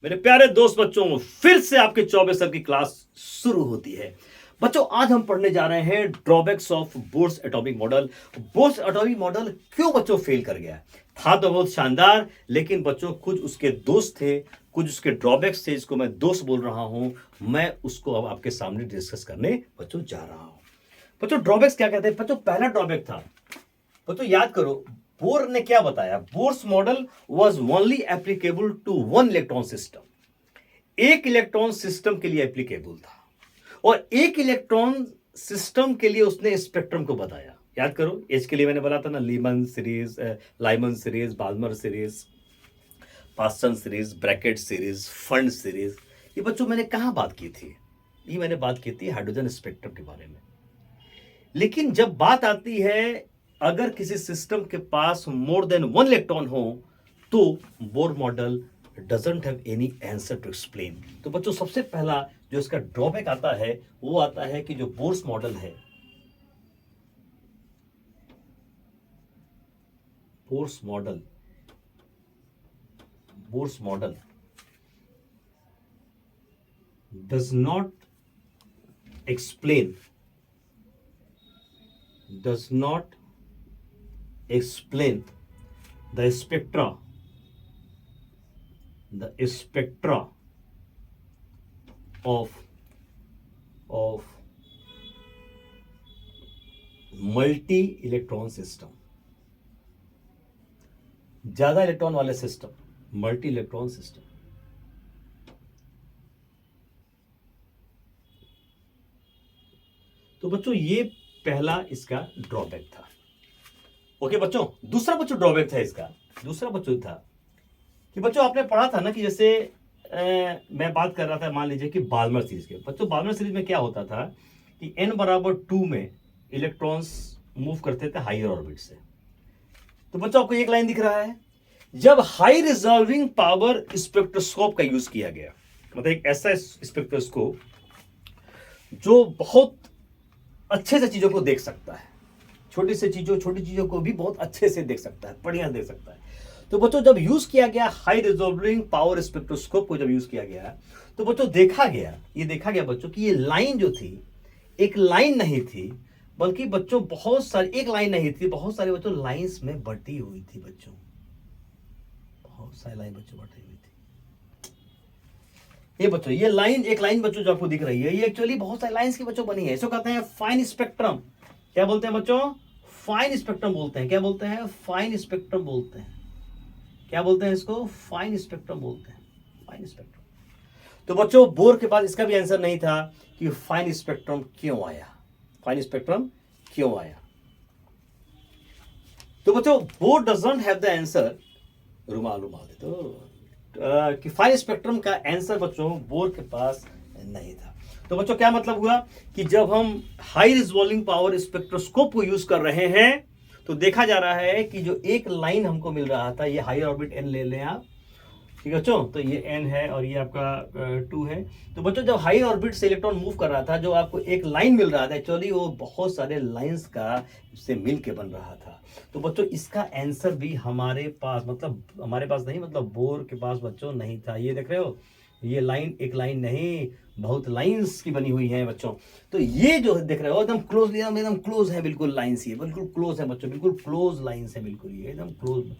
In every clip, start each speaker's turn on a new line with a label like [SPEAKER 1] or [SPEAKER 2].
[SPEAKER 1] मेरे प्यारे दोस्त बच्चों, फिर से आपके 24 सर की क्लास शुरू होती है। बच्चों, आज हम पढ़ने जा रहे हैं drawbacks of bourse atomic model. Bourse atomic model क्यों बच्चों फेल कर गया? था तो बहुत शानदार, लेकिन बच्चों कुछ उसके दोस्त थे, कुछ उसके ड्रॉबैक्स थे, जिसको मैं दोस्त बोल रहा हूं। मैं उसको अब आपके सामने डिस्कस करने बच्चों जा रहा हूं। बच्चों, ड्रॉबैक्स क्या कहते हैं? बच्चों, पहला ड्रॉबैक था, बच्चों याद करो, बोर ने क्या बताया? Bohr's model was only applicable to one electron system. एक इलेक्ट्रॉन सिस्टम के लिए एप्लीकेबल था, और एक इलेक्ट्रॉन सिस्टम के लिए उसने स्पेक्ट्रम को बताया। याद करो, एच के लिए मैंने बोला था ना, Lyman series, Lyman series, Balmer series, Paschen series, Brackett series, Pfund series. ये बच्चों मैंने कहां बात की थी? ये मैंने बात की थी हाइड्रोजन स्पेक्ट्रम के बारे में। लेकिन जब बात आती है, अगर किसी सिस्टम के पास मोर देन वन इलेक्ट्रॉन हो, तो Bohr model doesn't have any answer to explain. तो बच्चों, सबसे पहला जो इसका ड्रॉबैक आता है, वो आता है कि जो बोर्स मॉडल है, Bohr's model does not explain the spectra of multi electron system. ज्यादा इलेक्ट्रॉन वाले सिस्टम, मल्टी इलेक्ट्रॉन सिस्टम। तो बच्चों, ये पहला इसका ड्रॉबैक था। ओके बच्चों, दूसरा बच्चों ड्रॉबैक था इसका, दूसरा बच्चों था कि बच्चों आपने पढ़ा था ना कि जैसे मैं बात कर रहा था, मान लीजिए कि बाल्मर सीरीज के। बच्चों, बाल्मर सीरीज में क्या होता था कि n बराबर 2 में इलेक्ट्रॉन्स मूव करते थे हायर ऑर्बिट से। तो बच्चों, आपको एक लाइन दिख रहा है, जब हाई रिजॉल्विंग पावर स्पेक्ट्रोस्कोप का यूज किया गया, मतलब एक ऐसा स्पेक्ट्रोस्कोप जो बहुत अच्छे से चीजों को देख सकता है, छोटी चीजों को भी बहुत अच्छे से देख सकता है, बढ़िया देख सकता है। तो बच्चों, जब यूज किया गया हाई रिजॉल्विंग पावर स्पेक्ट्रोस्कोप को, जब यूज किया गया, तो बच्चों देखा गया बच्चों कि ये लाइन जो थी, एक लाइन नहीं थी, बल्कि बच्चों बहुत सारी, एक लाइन नहीं थी, बहुत सारे बच्चों लाइंस में बटी हुई थी। बच्चों बहुत सारी लाइन बच्चों बटी हुई थी। ये बच्चों, ये लाइन, एक लाइन बच्चों जो आपको दिख रही है, ये एक्चुअली बहुत सारी लाइंस की बच्चों बनी है। इसको कहते हैं फाइन स्पेक्ट्रम। क्या बोलते हैं बच्चों? फाइन स्पेक्ट्रम बोलते हैं। क्या बोलते हैं? फाइन स्पेक्ट्रम बोलते हैं। क्या बोलते हैं इसको? फाइन स्पेक्ट्रम बोलते हैं, फाइन स्पेक्ट्रम। तो बच्चों, बोर के पास इसका भी आंसर नहीं था कि फाइन स्पेक्ट्रम क्यों आया, फाइन स्पेक्ट्रम क्यों आया। तो बच्चों, bore doesn't have the answer, रुमाल दे दो, कि फाइन स्पेक्ट्रम का आंसर बच्चों बोर के पास नहीं था। तो बच्चों, क्या मतलब हुआ कि जब हम हाई रिजॉल्विंग पावर स्पेक्ट्रोस्कोप को यूज कर रहे हैं, तो देखा जा रहा है कि जो एक लाइन हमको मिल रहा था, ये हाई ऑर्बिट n ले लें आप, ठीक है बच्चों, तो ये n है और ये आपका 2 है। तो बच्चों, जब हाई ऑर्बिट से इलेक्ट्रॉन मूव कर रहा था, जो आपको एक लाइन मिल रहा था, एक्चुअली वो बहुत सारे लाइंस का से मिल के बन रहा था। तो बच्चों, इसका आंसर भी हमारे पास, मतलब हमारे पास नहीं, मतलब बोर के पास बच्चों नहीं था। ये देख रहे हो, ये लाइन एक लाइन नहीं, बहुत लाइंस की बनी हुई है बच्चों। तो ये जो देख रहे हो एकदम क्लोज, एकदम क्लोज है, बिल्कुल लाइंस, ये बिल्कुल क्लोज है बच्चों, बिल्कुल क्लोज लाइंस है, बिल्कुल ये एकदम क्लोज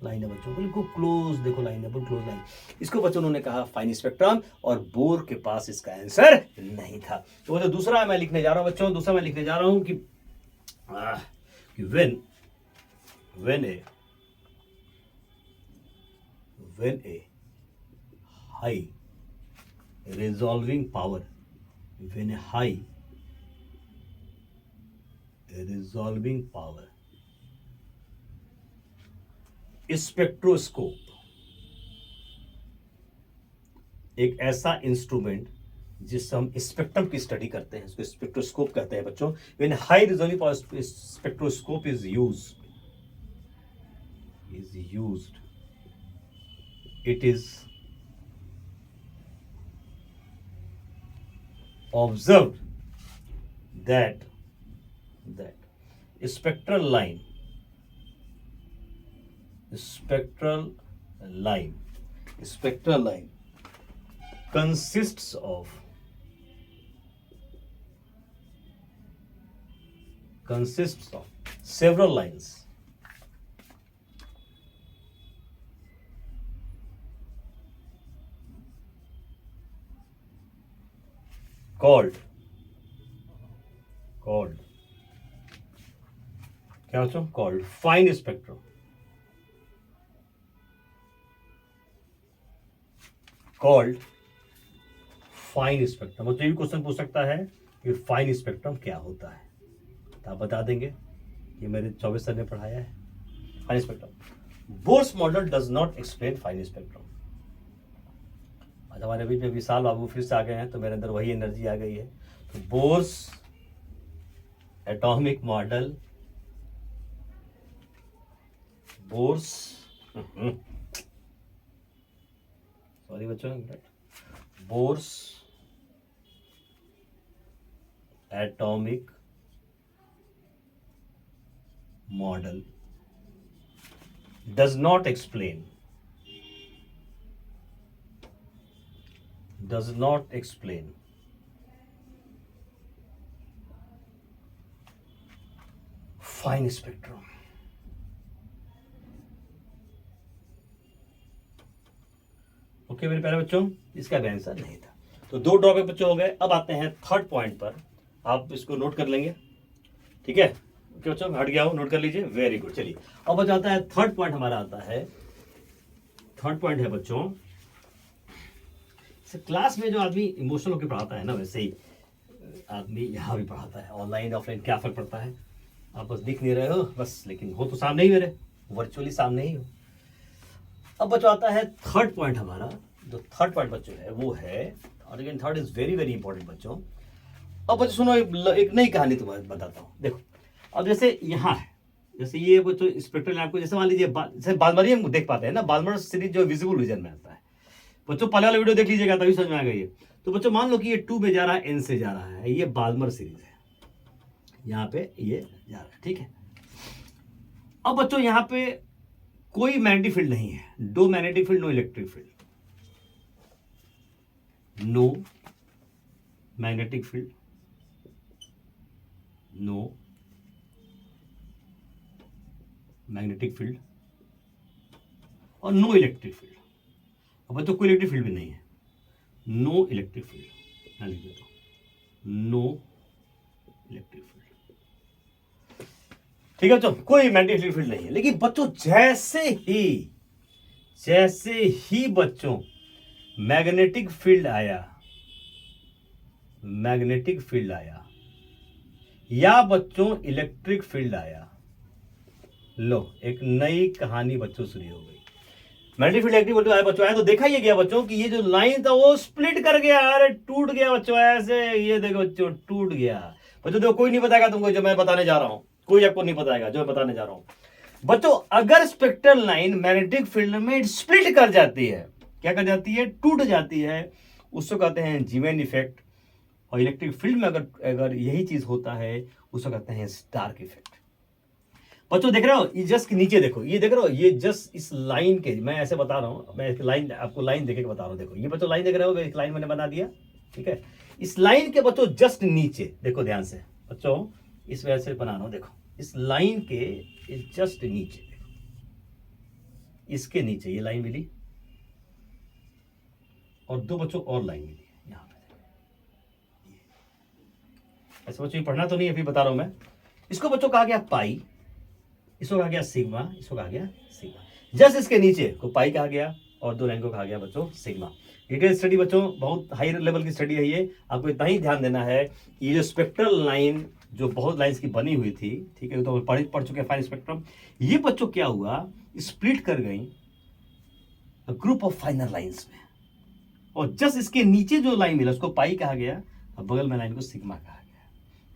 [SPEAKER 1] लाइन है बच्चों, बिल्कुल क्लोज, देखो लाइन है, बिल्कुल क्लोज लाइन। इसको बच्चों उन्होंने कहा फाइन स्पेक्ट्रम, और बोर के पास इसका आंसर नहीं था। तो जो दूसरा मैं लिखने जा रहा हूं बच्चों, दूसरा मैं लिखने जा रहा हूं कि when a high resolving power, when a high resolving power spectroscope, एक ऐसा इंस्ट्रूमेंट जिससे हम स्पेक्ट्रम की स्टडी करते हैं, उसको स्पेक्ट्रोस्कोप कहते हैं बच्चों। When high resolving power spectroscope is used, it is observed that spectral line consists of several lines called क्या बच्चों? called fine spectrum. Called fine spectrum. तो ये भी क्वेश्चन पूछ सकता है कि फाइन स्पेक्ट्रम क्या होता है, तो आप बता देंगे। ये मेरे 24 सर ने पढ़ाया है fine spectrum. Bohr's model does not explain fine spectrum. आज हमारे बीच में विशाल बाबू फिर से आ गए हैं, तो मेरे अंदर वही एनर्जी आ गई है। तो Bohr's atomic model, Bohr's sorry बच्चों, Bohr's atomic model does not explain fine spectrum. Okay मेरे प्यारे बच्चों, इसका भी आंसर नहीं था। तो 2 ड्रॉबैक बच्चों हो गए। अब आते हैं थर्ड पॉइंट पर, आप इसको नोट कर लेंगे, ठीक है? ओके बच्चों, हट गया हो, नोट कर लीजिए, वेरी गुड। चलिए अब बच्चा आता है थर्ड पॉइंट। हमारा आता है थर्ड पॉइंट है बच्चों, क्लास में जो आदमी इमोशनल होकर पढ़ाता है ना, वैसे ही आदमी यहाँ भी पढ़ाता है। ऑनलाइन ऑफलाइन क्या फर्क पड़ता है? आप बस दिख नहीं रहे हो बस, लेकिन हो तो सामने ही मेरे, वर्चुअली सामने ही हो। अब बच्चों आता है थर्ड पॉइंट हमारा। जो थर्ड पॉइंट बच्चों है वो है, और again third is very very important बच्चों। अब बच्चों सुनो, एक नई कहानी तुम्हें बताता हूँ। देखो अब जैसे यहाँ है, जैसे ये बच्चों स्पेक्ट्रल लैम्प को, जैसे मान लीजिए जैसे बालमरी हम देख पाते हैं ना, बालमर सीरीज जो विजिबल विजन में आता है बच्चों, पहले वाला वीडियो देख लीजिएगा तभी समझ में आएगा ये। तो बच्चों मान लो कि ये 2 में जा रहा है, एन से जा रहा है, ये बालमर सीरीज है, यहाँ पे ये जा रहा है, ठीक है? अब बच्चों यहाँ पे कोई मैग्नेटिक फील्ड नहीं है, no magnetic field, no electric field, no magnetic field, no magnetic field और नो इलेक्ट्रिक फील्ड। अब बच्चों कोई इलेक्ट्रिक फील्ड भी नहीं है, नो इलेक्ट्रिक फील्ड, मैं लिख देता हूं नो इलेक्ट्रिक फील्ड, ठीक है बच्चों, कोई मैग्नेटिक फील्ड नहीं है। लेकिन बच्चों जैसे ही बच्चों मैग्नेटिक फील्ड आया या बच्चों इलेक्ट्रिक फील्ड आया, लो एक नई कहानी बच्चों शुरू हो गई। मैग्नेटिक फील्ड इलेक्ट्रिक आया बच्चों, आया तो देखा ये गया बच्चों कि ये जो लाइन था वो स्प्लिट कर गया, अरे टूट गया बच्चों, ऐसे ये देखो बच्चों टूट गया। बच्चों देखो कोई नहीं बताएगा तुमको जो मैं बताने जा रहा हूं, कोई आपको नहीं बताएगा जो मैं बताने जा रहा हूं। बच्चों अगर स्पेक्ट्रल लाइन मैग्नेटिक फील्ड में स्प्लिट कर जाती है, क्या कर जाती है? टूट जाती है, उसको कहते हैं जीवेन इफेक्ट। और इलेक्ट्रिक फील्ड में अगर यही चीज होता है, उसको कहते हैं स्टार्क इफेक्ट। बच्चों देख रहे हो, ये जस्ट नीचे देखो, ये देख रहे हो, ये जस्ट इस लाइन के, मैं ऐसे बता रहा हूं, मैं एक लाइन आपको लाइन देख के बता रहा हूं। देखो ये बच्चों लाइन देख रहे हो, एक लाइन मैंने बना दिया, ठीक है? इस लाइन के बच्चों जस्ट नीचे देखो ध्यान से बच्चों, इस वजह से बना रहा हूं, देखो इस लाइन के जस्ट नीचे, देखो इसके नीचे ये लाइन मिली और 2 बच्चों और लाइन मिली यहां पे। ऐसे बच्चों ये पढ़ना तो नहीं, अभी बता रहा हूं मैं। इसको बच्चों कहा गया पाई, इसको कहा गया सिग्मा, इसको कहा गया सिग्मा। जस्ट इसके नीचे को पाई कहा गया और 2 लाइन को कहा गया बच्चों सिग्मा। डिटेल स्टडी बच्चों, बहुत हाई लेवल की स्टडी है ये, आपको इतना ही ध्यान देना है। ये जो स्पेक्ट्रल लाइन जो बहुत लाइंस की बनी हुई थी, ठीक है, तो पढ़ चुके हैं फाइन स्पेक्ट्रम। ये बच्चों क्या हुआ, स्प्लिट कर गई ग्रुप ऑफ फाइनर लाइंस में, और जस्ट इसके नीचे जो लाइन मिला उसको पाई कहा गया और बगल में लाइन को सिग्मा कहा गया।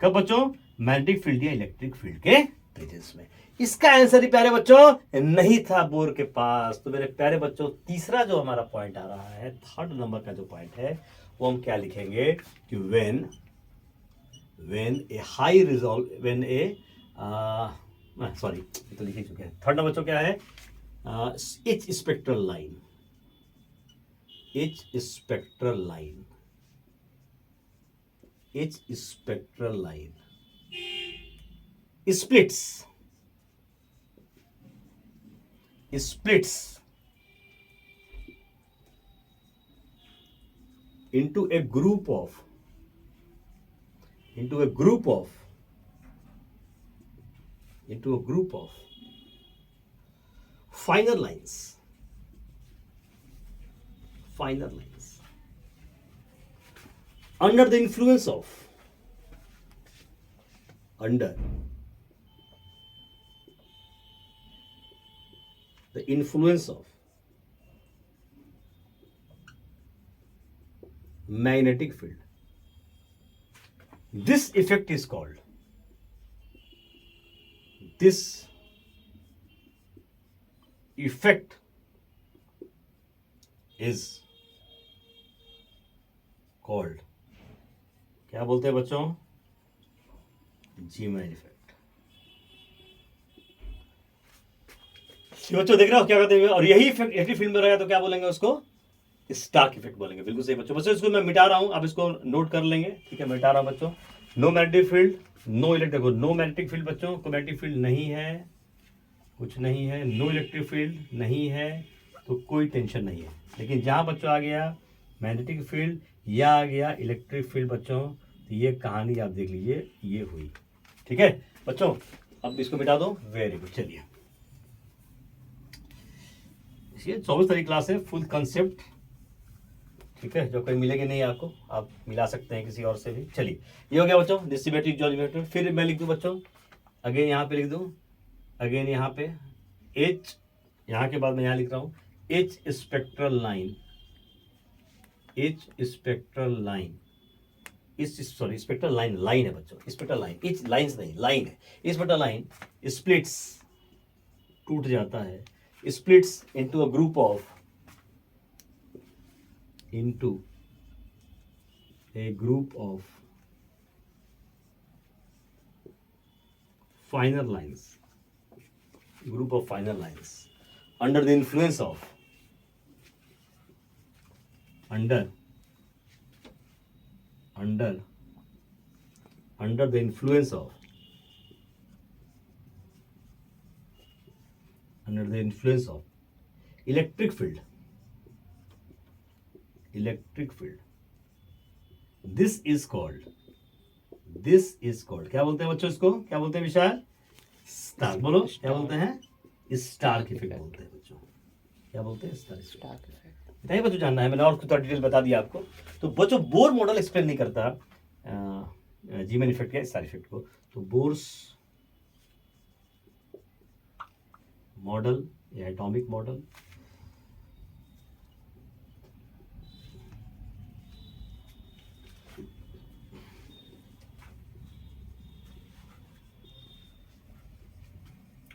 [SPEAKER 1] कब बच्चों? मैग्नेटिक फील्ड या इलेक्ट्रिक फील्ड के प्रेजेंस में। इसका आंसर ही प्यारे बच्चों नहीं था बोर्ड के पास। तो मेरे प्यारे बच्चों तीसरा जो हमारा पॉइंट आ रहा है, थर्ड नंबर का जो पॉइंट है, वो हम क्या लिखेंगे कि when A high resolve, when A sorry तो लिख चुके हैं। थर्ड नंबर बच्चों क्या है? Etch spectral line, H spectral line. H spectral line splits into a group of finer lines under the influence of magnetic field. This effect is called क्या बोलते हैं बच्चों? Zeeman effect. बच्चों देख रहे हो क्या कहते हैं? और यही इफेक्ट इलेक्ट्रिक फील्ड में रहेगा तो क्या बोलेंगे उसको? स्टार्क इफेक्ट बोलेंगे। बिल्कुल सही बच्चों इसको मैं मिटा रहा हूं, आप इसको नोट कर लेंगे। ठीक है, मिटा रहा हूं बच्चों। No magnetic field, no electric, no magnetic field बच्चों, कोई मैग्नेटिक फील्ड नहीं है, कुछ नहीं है, नो इलेक्ट्रिक फील्ड नहीं है, तो कोई टेंशन नहीं है। लेकिन जहां बच्चों आ गया मैग्नेटिक फील्ड या आ गया इलेक्ट्रिक फील्ड बच्चों, तो ये कहानी आप देख लीजिए, ये हुई। ठीक है बच्चों, अब इसको मिटा दो। Very good. चलिए, ये 24 तारीख क्लास है, फुल कंसेप्ट। ठीक है, जो कहीं मिलेंगे नहीं आपको, आप मिला सकते हैं किसी और से भी। चलिए, ये हो गया बच्चों डिस्ट्रीब्यूटिव जॉइंट। फिर मैं लिख दूं बच्चों, अगेन यहाँ पे लिख दूं, अगेन यहाँ पे H, यहाँ के बाद मैं यहाँ लिख रहा हूँ H spectral line, H spectral line, sorry spectral line, line है बच्चों, स्पेक्ट्रल लाइन, इच लाइन्स नहीं, लाइन है। स्पेक्ट्रल लाइन स्प्लिट्स, टूट जाता है, splits into a group of finer lines, under the influence of under the influence of electric field. This is called क्या बोलते हैं बच्चों इसको? क्या बोलते हैं विशाल? स्टार्क। बोलो क्या बोलते हैं? स्टार्क इफेक्ट बोलते हैं बच्चों। क्या बोलते हैं? Stark effect. बताइए बच्चों, जानना है, मैंने और कुछ डिटेल बता दिया आपको। तो बच्चों बोर मॉडल एक्सप्लेन नहीं करता जीमैन इफेक्ट या स्टार इफेक्ट को। तो बोर्स मॉडल या atomic model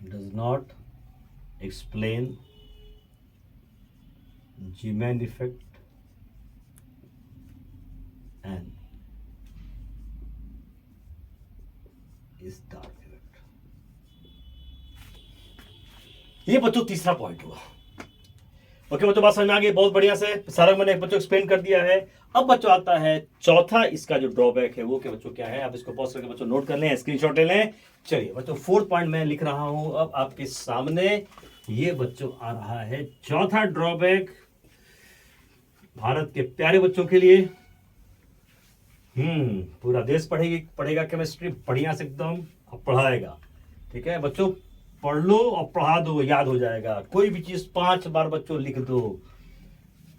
[SPEAKER 1] does not explain Zeeman effect and Stark effect। ये बच्चों तीसरा पॉइंट हुआ। ओके बच्चों, बात समझ में आ गई? बहुत बढ़िया से सारा मैंने बच्चों एक्सप्लेन कर दिया है। अब बच्चों आता है चौथा, इसका जो ड्रॉबैक है वो क्या बच्चों क्या है? आप इसको पॉज करके बच्चों नोट कर लें, स्क्रीनशॉट ले लें। चलिए बच्चों, फोर्थ पॉइंट मैं लिख रहा हूं अब आपके सामने। ये बच्चों आ रहा है चौथा ड्रॉबैक भारत के प्यारे बच्चों के लिए। पूरा देश पढ़ेगा केमिस्ट्री बढ़िया से एकदम, अब पढ़ाएगा। ठीक है बच्चों, पढ़ लो और पढ़ा दो, याद हो जाएगा। कोई भी चीज 5 बार बच्चों लिख दो,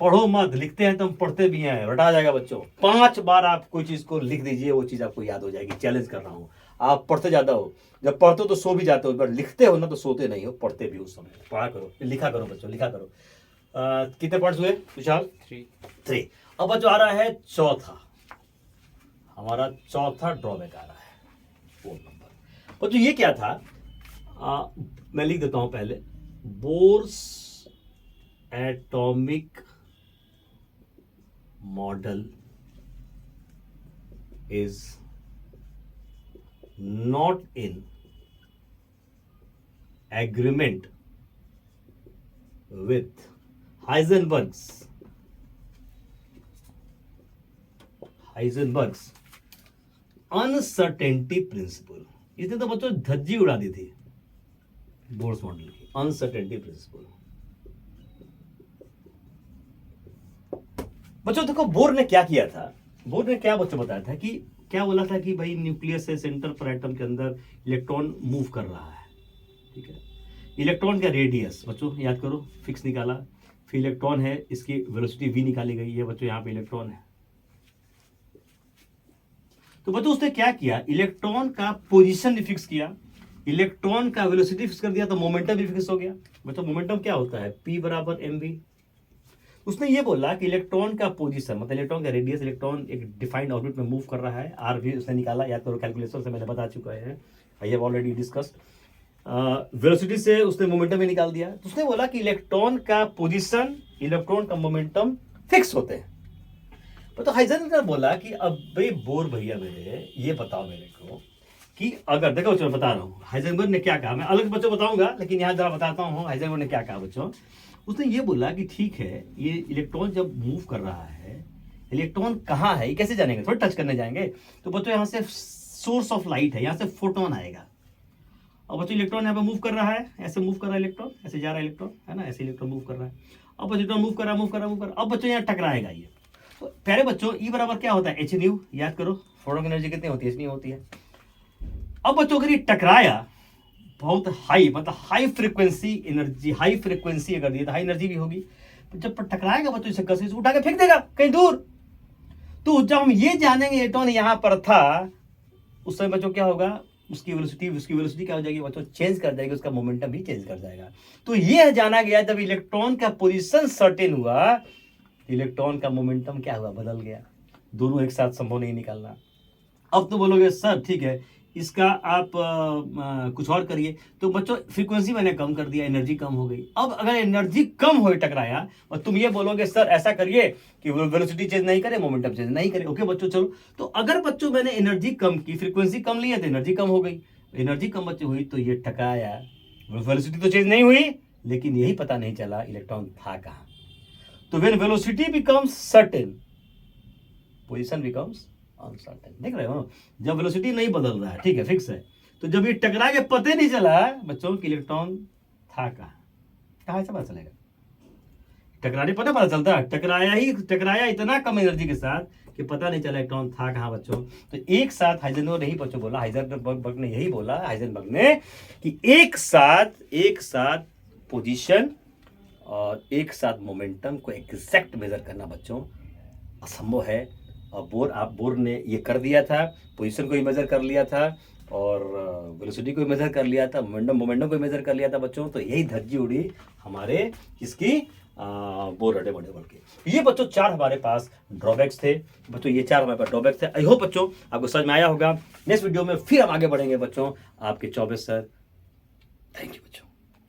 [SPEAKER 1] पढ़ो मत, लिखते हैं तो हम पढ़ते भी हैं, रटा जाएगा बच्चों। 5 बार आप कोई चीज को लिख दीजिए, वो चीज आपको याद हो जाएगी। चैलेंज कर रहा हूं, आप पढ़ते ज्यादा हो, जब पढ़ते हो तो सो भी जाते हो, बट लिखते हो ना तो सोते नहीं हो, पढ़ते भी उस समय। पढ़ा करो, लिखा करो बच्चों, लिखा करो। कितने पॉइंट्स हुए विशाल? 3। अब बच्चों आ रहा है चौथा, हमारा चौथा ड्रॉबैक आ रहा है 4 नंबर। बच्चों ये क्या था? मैं लिख देता हूं पहले। Bohr's atomic model is not in agreement with Heisenberg's Heisenberg's uncertainty principle, इसने तो बच्चों धज्जी उड़ा दी थी बोर्स मॉडल की। अनसर्टेनिटी प्रिंसिपल बच्चों देखो बोर ने क्या किया था, बोर ने क्या बच्चों बताया था कि क्या बोला था कि भाई न्यूक्लियस से सेंटर पर एटम के अंदर इलेक्ट्रॉन मूव कर रहा है, ठीक है। इलेक्ट्रॉन का रेडियस बच्चों याद करो फिक्स निकाला, फिर इलेक्ट्रॉन है इसकी वेलोसिटी v निकाली गई है बच्चों, यहाँ पे इलेक्ट्रॉन है। तो बच्चों उसने क्या किया, इलेक्ट्रॉन का पोजीशन भी फिक्स किया, इलेक्ट्रॉन का वेलोसिटी फिक्स कर दिया, तो मोमेंटम भी फिक्स हो गया। बच्चों मोमेंटम क्या होता है, p बराबर mv। उसने ये बोला कि इलेक्ट्रॉन का पोजीशन मतलब इलेक्ट्रॉन का रेडियस, इलेक्ट्रॉन एक डिफाइंड ऑर्बिट में मूव कर रहा है, आर भी उसने निकाला, याद करो कैलकुलेशन से मैंने बता चुका है, I have already discussed. Velocity से उसने मोमेंटम भी निकाल दिया। तो उसने बोला कि इलेक्ट्रॉन का पोजीशन, इलेक्ट्रॉन का मोमेंटम फिक्स होते हैं। तो हाइजेनबर्ग ने बोला कि अब भाई बोर भैया मेरे ये बताओ मेरे को कि अगर देखो बच्चों बता रहा हूँ हाइजेनबर्ग ने क्या कहा, मैं अलग बच्चों बताऊंगा लेकिन यहाँ जरा बताता हूँ हाइजेनबर्ग ने क्या कहा बच्चों। उसने ये बोला कि ठीक है ये इलेक्ट्रॉन जब मूव कर रहा है, इलेक्ट्रॉन कहाँ है ये कैसे जानेंगे, थोड़ा टच करने जाएंगे। तो बच्चों यहाँ से सोर्स ऑफ लाइट है, यहाँ से फोटोन आएगा, और बच्चों इलेक्ट्रॉन यहाँ पे मूव कर रहा है, ऐसे मूव कर रहा है इलेक्ट्रॉन, ऐसे जा रहा है इलेक्ट्रॉन, है ना, ऐसे इलेक्ट्रॉन मूव कर रहा है। अब इलेक्ट्रॉन मूव कर रहा है, अब बच्चों यहाँ टकराएगा ये। तो प्यारे बच्चों ई बराबर क्या होता है, एच न्यू, याद करो फोटोन की एनर्जी कितनी होती है, एच न्यू होती है। अब बच्चों अगर ये टकराया बहुत हाई मतलब high frequency energy, high frequency अगर दी तो हाई एनर्जी भी होगी, तो जब टकराएगा बच्चों इसे कसी से उठा के फेंक देगा कहीं दूर। तो जब हम ये जानेंगे इलेक्ट्रॉन यहाँ पर था, उस समय बच्चों क्या होगा, उसकी वेलोसिटी क्या हो जाएगी बच्चों, चेंज कर जाएगी, उसका मोमेंटम भी चेंज कर जाएगा। तो ये जाना गया जब इलेक्ट्रॉन का पोजीशन सर्टेन हुआ, इलेक्ट्रॉन का मोमेंटम क्या हुआ, बदल गया। दोनों एक साथ संभव नहीं निकालना। अब तो बोलोगे सर ठीक है इसका आप कुछ और करिए। तो बच्चों फ्रीक्वेंसी मैंने कम कर दिया, एनर्जी कम हो गई। अब अगर एनर्जी कम हो टकराया और तुम ये बोलोगे सर ऐसा करिए कि वेलोसिटी चेंज नहीं करे, मोमेंटम चेंज नहीं करे, ओके बच्चों चलो। तो अगर बच्चों मैंने एनर्जी कम की, फ्रीक्वेंसी कम ली है तो एनर्जी कम हो गई, एनर्जी कम बच्चों हुई तो ये टकराया, वेलोसिटी तो चेंज नहीं हुई लेकिन यही पता नहीं चला इलेक्ट्रॉन था कहाँ। तो when velocity becomes certain, position becomes uncertain. देख रहे हो जब वेलोसिटी नहीं बदल रहा है, ठीक है फिक्स है, तो जब ये टकरा के पता नहीं चला बच्चों कि इलेक्ट्रॉन था कहाँ से पता चलेगा, टकराने पता चलता है, टकराया इतना कम एनर्जी के साथ कि पता नहीं चला इलेक्ट्रॉन था कहाँ बच्चों। तो एक साथ हाइजेनबर्ग ने ही बच्चों बोला, हाइजेनबर्ग ने यही बोला, हाइजेनबर्ग ने कि एक साथ पोजीशन और एक साथ मोमेंटम को एग्जैक्ट मेजर करना बच्चों असंभव है। और बोर ने ये कर दिया था, पोजीशन को ही मेजर कर लिया था और वेलोसिटी को ही मेजर कर लिया था, मोमेंटम को ही मेजर कर लिया था बच्चों। तो यही धज्जी उड़ी हमारे किसकी, बोर रटे मॉडल के। ये बच्चों 4 हमारे पास ड्रॉबैक्स थे बच्चों, ये 4 हमारे पास ड्रॉबैक्स थे। आई होप बच्चों आपको समझ में आया होगा। नेक्स्ट वीडियो में फिर हम आगे बढ़ेंगे बच्चों, आपके 24 सर। थैंक यू बच्चों।